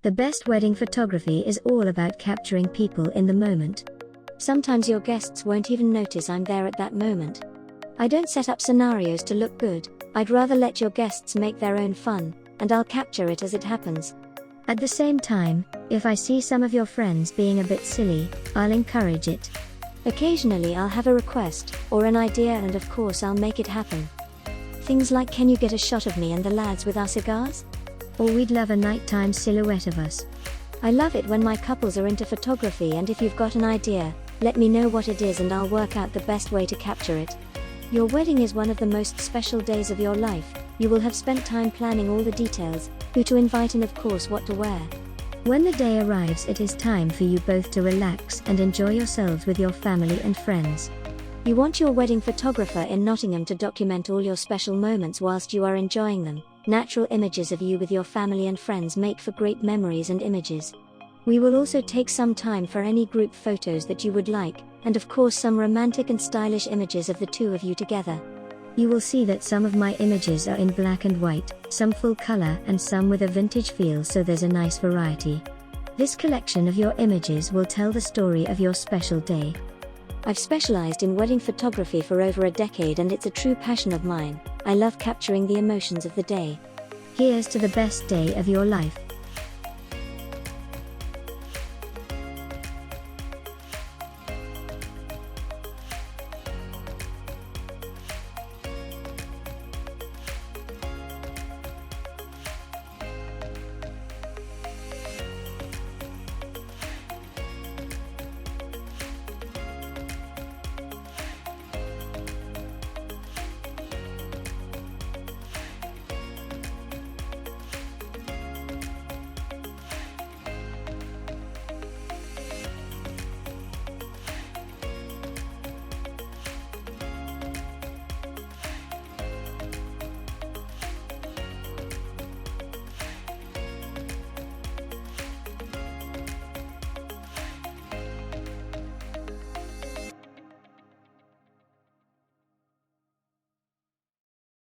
The best wedding photography is all about capturing people in the moment. Sometimes your guests won't even notice I'm there at that moment. I don't set up scenarios to look good, I'd rather let your guests make their own fun, and I'll capture it as it happens. At the same time, if I see some of your friends being a bit silly, I'll encourage it. Occasionally I'll have a request, or an idea, and of course I'll make it happen. Things like, can you get a shot of me and the lads with our cigars? Or we'd love a nighttime silhouette of us. I love it when my couples are into photography, and if you've got an idea, let me know what it is and I'll work out the best way to capture it. Your wedding is one of the most special days of your life. You will have spent time planning all the details, who to invite and of course what to wear. When the day arrives, it is time for you both to relax and enjoy yourselves with your family and friends. You want your wedding photographer in Nottingham to document all your special moments whilst you are enjoying them. Natural images of you with your family and friends make for great memories and images. We will also take some time for any group photos that you would like, and of course some romantic and stylish images of the two of you together. You will see that some of my images are in black and white, some full color and some with a vintage feel, so there's a nice variety. This collection of your images will tell the story of your special day. I've specialized in wedding photography for over a decade and it's a true passion of mine. I love capturing the emotions of the day. Here's to the best day of your life.